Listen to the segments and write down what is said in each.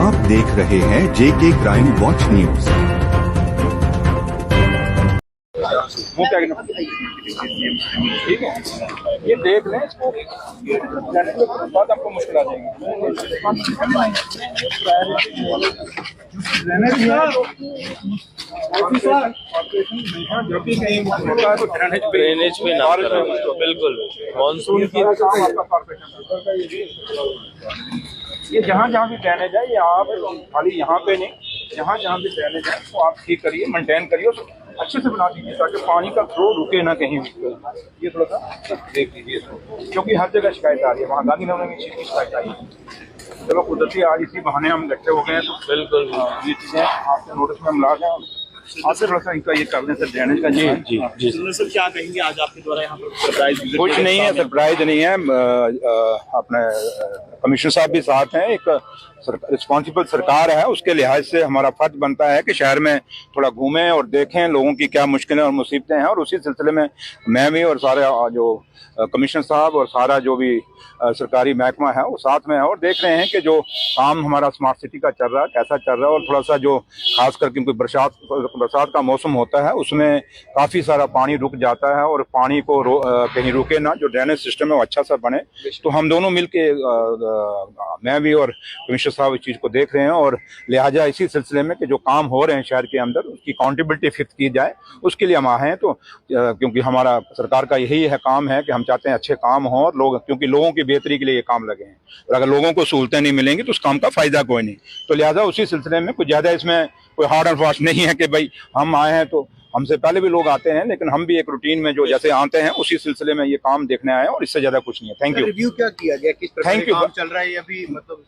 आप देख रहे हैं जेके क्राइम वॉच न्यूज। ठीक है, ये देख लें इसको, जाने के बाद आपको मुश्किल आ जाएगी। जब भी कहीं होता है तो ड्रेनेज पे ना करें, बिल्कुल मानसून की ये जहाँ जहाँ भी ड्रेनेज है, ये आप खाली यहाँ पे नहीं, जहाँ जहाँ भी ड्रेनेज है तो आप ठीक करिए, मेंटेन करिए, उसको अच्छे से बना दीजिए ताकि पानी का फ्लो रुके ना कहीं भी। ये थोड़ा सा देख लीजिए इसको, क्योंकि हर जगह शिकायत आ रही है, वहाँ गांधीनगर में चीज़ की शिकायत आई है। चलो कुदरती आज इसी बहाने हम इकट्ठे हो गए हैं, तो बिल्कुल ये चीज़ें आपके नोटिस में हम ला दें, आपसे थोड़ा सा इनका ये कर दें सर, ड्रेनेज का। जी सर क्या कहेंगे आज आपके द्वारा यहाँ पर सरप्राइज विजिट? कुछ नहीं है, सरप्राइज नहीं है, अपने कमिश्नर साहब भी साथ हैं। एक रिस्पॉन्सिबल सरकार है, उसके लिहाज से हमारा फर्ज बनता है कि शहर में थोड़ा घूमें और देखें लोगों की क्या मुश्किलें और मुसीबतें हैं, और उसी सिलसिले में मैं भी और सारे जो कमिश्नर साहब और सारा जो भी सरकारी महकमा है वो साथ में है, और देख रहे हैं कि जो काम हमारा स्मार्ट सिटी का चल रहा है कैसा चल रहा है। और थोड़ा सा जो खास करके कोई बरसात का मौसम होता है उसमें काफ़ी सारा पानी रुक जाता है, और पानी को कहीं रुके ना, जो ड्रेनेज सिस्टम है वो अच्छा सा बने। तो हम दोनों मिल के मैं भी और कमिश्नर साहब इस चीज़ को देख रहे हैं, और लिहाजा इसी सिलसिले में कि जो काम हो रहे हैं शहर के अंदर उसकी अकाउंटेबिलिटी फिक्स की जाए, उसके लिए हम आए हैं। तो क्योंकि हमारा सरकार का यही है काम है कि हम चाहते हैं अच्छे काम हों, और लोग, क्योंकि लोगों की बेहतरी के लिए ये काम लगे हैं, और अगर लोगों को सहूलतें नहीं मिलेंगी तो उस काम का फायदा कोई नहीं। तो लिहाजा उसी सिलसिले में कुछ ज़्यादा इसमें कोई हार्ड एंड फास्ट नहीं है कि भाई हम आए हैं, तो हमसे पहले भी लोग आते हैं, लेकिन हम भी एक रूटीन में जो जैसे आते हैं उसी सिलसिले में ये काम देखने आए हैं, और इससे ज्यादा कुछ नहीं है। Thank you. रिव्यू क्या किया गया, किस प्रकार थैंक यू। काम चल रहा है अभी, मतलब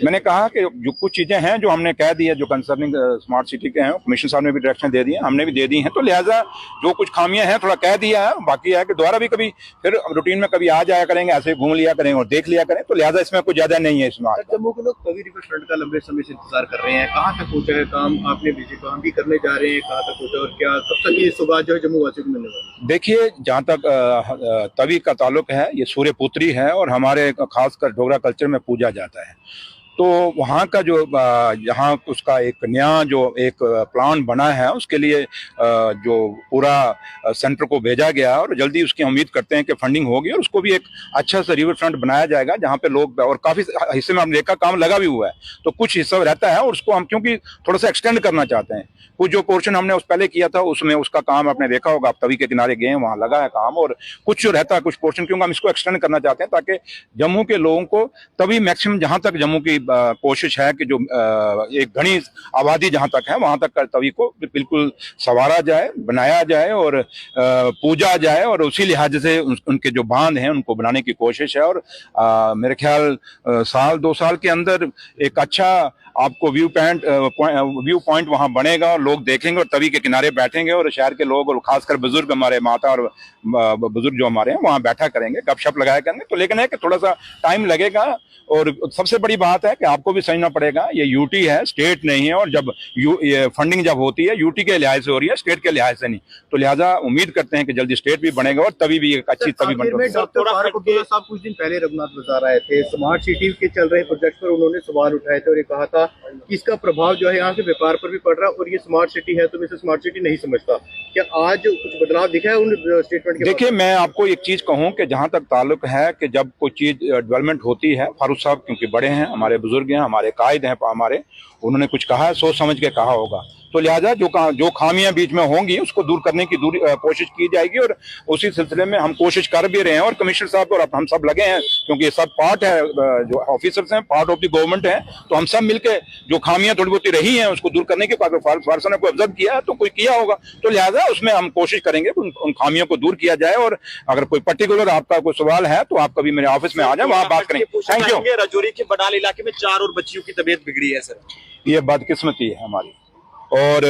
मैंने कहा कि जो कुछ चीजें हैं जो हमने कह दी है, जो कंसर्निंग स्मार्ट सिटी के हैं, कमिश्नर साहब ने भी डायरेक्शन दे दी है, हमने भी दे दी हैं, तो लिहाजा जो कुछ खामियां हैं थोड़ा कह दिया है, बाकी है कि दोबारा भी कभी फिर रूटीन में कभी आ जाया करेंगे, ऐसे घूम लिया करेंगे और देख लिया करें, तो लिहाजा इसमें कुछ ज्यादा नहीं है। इसमें जम्मू के लोग तवी रिवर फ्रंट का लंबे समय से इंतजार कर रहे हैं, कहाँ तक पहुंचा है काम? आपने विजिट काम भी करने जा रहे हैं, कहाँ तक पहुंचा और क्या कब तक ये सुबह जो है जम्मू वासियों को मिलने वाला? देखिए, जहाँ तक तवी का ताल्लुक है, ये सूर्यपुत्री है और हमारे खासकर डोगरा कल्चर में पूजा जाता है। तो वहाँ का जो यहाँ उसका एक नया जो एक प्लान बना है, उसके लिए जो पूरा सेंटर को भेजा गया, और जल्दी उसकी उम्मीद करते हैं कि फंडिंग होगी और उसको भी एक अच्छा सा रिवर फ्रंट बनाया जाएगा जहाँ पे लोग, और काफ़ी हिस्से में हमने देखा काम लगा भी हुआ है, तो कुछ हिस्सा रहता है और उसको हम क्योंकि थोड़ा सा एक्सटेंड करना चाहते हैं। कुछ जो पोर्शन हमने उस पहले किया था उसमें उसका काम आपने देखा होगा, आप तवी के किनारे गए हैं, वहाँ लगा है काम, और कुछ जो रहता है कुछ पोर्शन, क्योंकि हम इसको एक्सटेंड करना चाहते हैं ताकि जम्मू के लोगों को तभी मैक्सिमम, जहाँ तक जम्मू की कोशिश है कि जो एक घनी आबादी जहाँ तक है वहाँ तक तवी को बिल्कुल संवारा जाए, बनाया जाए और पूजा जाए, और उसी लिहाज से उनके जो बांध हैं उनको बनाने की कोशिश है। और मेरे ख्याल साल 2 साल के अंदर एक अच्छा आपको व्यू पॉइंट वहाँ बनेगा, और लोग देखेंगे और तवी के किनारे बैठेंगे, और शहर के लोग और खासकर बुजुर्ग, हमारे माता और बुजुर्ग जो हमारे हैं वहाँ बैठा करेंगे, गपशप लगाया करेंगे। तो लेकिन है कि थोड़ा सा टाइम लगेगा, और सबसे बड़ी बात है कि आपको भी समझना पड़ेगा ये यूटी है, स्टेट नहीं है, और जब ये फंडिंग जब होती है यूटी के लिहाज से हो रही है, स्टेट के लिहाज से नहीं। तो लिहाजा उम्मीद करते हैं कि जल्दी स्टेट भी बनेगा और तभी भी एक अच्छी तवी बनेगी। डॉक्टर फारूक अब्दुल्ला साहब कुछ दिन पहले रघुनाथ बाजार आए थे, स्मार्ट सिटी के चल रहे प्रोजेक्ट पर उन्होंने सवाल उठाए थे और ये कहा था कि इसका प्रभाव जो है यहाँ से व्यापार पर भी पड़ रहा है, और ये स्मार्ट सिटी है तो मैं इसे स्मार्ट सिटी नहीं समझता। क्या आज कुछ बदलाव दिखा है उन स्टेटमेंट के? देखिए, मैं आपको एक चीज कहूँ कि जहां तक ताल्लुक है कि जब कोई चीज डेवलपमेंट होती है, फारूक साहब क्योंकि बड़े हैं, हमारे बुजुर्ग हैं, हमारे कायद हैं, हमारे, उन्होंने कुछ कहा है, सोच समझ के कहा होगा। तो लिहाजा जो खामियां बीच में होंगी उसको दूर करने की कोशिश की जाएगी, और उसी सिलसिले में हम कोशिश कर भी रहे हैं, और कमिश्नर साहब और हम सब लगे हैं, क्योंकि ये सब पार्ट है, जो ऑफिसर्स हैं पार्ट ऑफ द गवर्नमेंट हैं, तो हम सब मिलकर जो खामियां थोड़ी बहुत रही हैं उसको दूर करने के बाद फारसा ने कोई ऑब्जर्व किया है तो कोई किया होगा, तो लिहाजा उसमें हम कोशिश करेंगे उन खामियों को दूर किया जाए। और अगर कोई पर्टिकुलर आपका कोई सवाल है तो आप कभी मेरे ऑफिस में आ जाए, वहाँ बात करेंगे। Thank you. राजौरी के बडाल इलाके में 4 और बच्चियों की तबीयत बिगड़ी है सर, ये बदकिस्मती है हमारी, और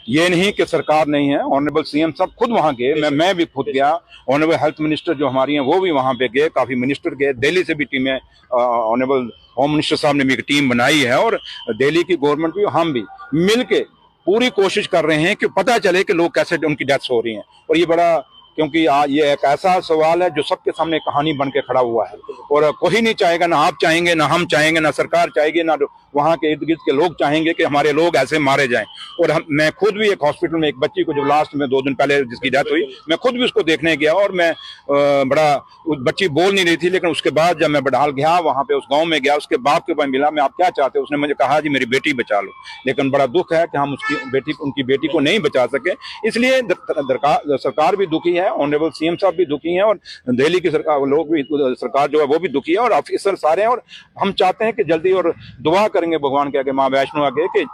ये नहीं कि सरकार नहीं है, ऑनरेबल सीएम साहब खुद वहाँ गए, मैं भी खुद गया, ऑनरेबल हेल्थ मिनिस्टर जो हमारी हैं वो भी वहाँ पे गए, काफ़ी मिनिस्टर गए, दिल्ली से भी टीमें, ऑनरेबल होम मिनिस्टर साहब ने भी एक टीम बनाई है, और दिल्ली की गवर्नमेंट भी, हम भी मिल के पूरी कोशिश कर रहे हैं कि पता चले कि लोग कैसे उनकी डेथ्स हो रही हैं। और ये बड़ा क्योंकि ये एक ऐसा सवाल है जो सबके सामने कहानी बन के खड़ा हुआ है और कोई नहीं चाहेगा, ना आप चाहेंगे, ना हम चाहेंगे, ना सरकार चाहेगी, ना वहाँ के इर्द गिर्द के लोग चाहेंगे कि हमारे लोग ऐसे मारे जाएं। और मैं खुद भी एक हॉस्पिटल में एक बच्ची को जब लास्ट में 2 दिन पहले जिसकी डेथ हुई, मैं खुद भी उसको देखने गया और मैं उस बच्ची बोल नहीं रही थी, लेकिन उसके बाद जब मैं बडहाल गया, वहाँ पे उस गाँव में गया, उसके बाप के पास मिला, मैं आप क्या चाहते हो, उसने मुझे कहा जी मेरी बेटी बचा लो। लेकिन बड़ा दुख है कि हम उनकी बेटी को नहीं बचा सके, इसलिए सरकार भी दुखी है, ऑनरेबल सीएम साहब भी दुखी हैं और दिल्ली की सरकार लोग भी, सरकार जो है वो भी दुखी है और ऑफिसर सारे हैं। और हम चाहते हैं कि जल्दी, और दुआ करेंगे भगवान के आगे, माँ वैष्णो आगे, कि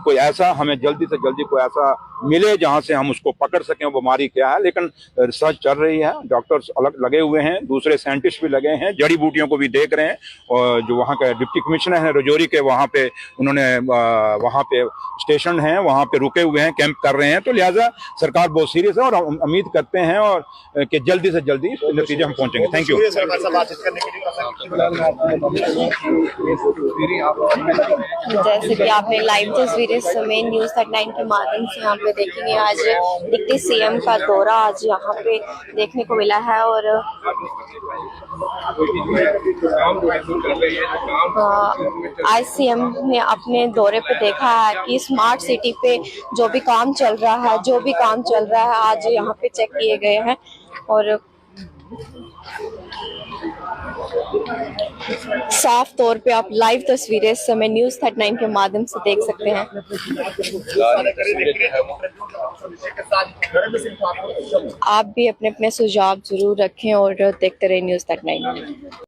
कोई ऐसा हमें जल्दी से जल्दी कोई ऐसा मिले जहां से हम उसको पकड़ सकें, वो बीमारी क्या है। लेकिन रिसर्च चल रही है, डॉक्टर्स अलग लगे हुए हैं, दूसरे साइंटिस्ट भी लगे हैं, जड़ी बूटियों को भी देख रहे हैं। और जो वहाँ का डिप्टी कमिश्नर है रजौरी के, वहाँ पे उन्होंने वहाँ पे स्टेशन है, वहाँ पे रुके हुए हैं, कैंप कर रहे हैं। तो लिहाजा सरकार बहुत सीरियस है और हम उम्मीद करते हैं और कि जल्दी से जल्दी इस नतीजे हम पहुंचेंगे। Thank you. जैसे कि आपने लाइव तस्वीरें समय न्यूज़ 39 के माध्यम से यहाँ पे देखेंगे, आज डिप्टी सीएम का दौरा आज यहाँ पे देखने को मिला है। और आज सीएम ने अपने दौरे पे देखा है कि स्मार्ट सिटी पे जो भी काम चल रहा है आज यहाँ पे चेक किए गए हैं। और साफ तौर पे आप लाइव तस्वीरें इस समय न्यूज़ 39 के माध्यम से देख सकते हैं। आप भी अपने अपने सुझाव जरूर रखें और देखते रहे न्यूज़ 39।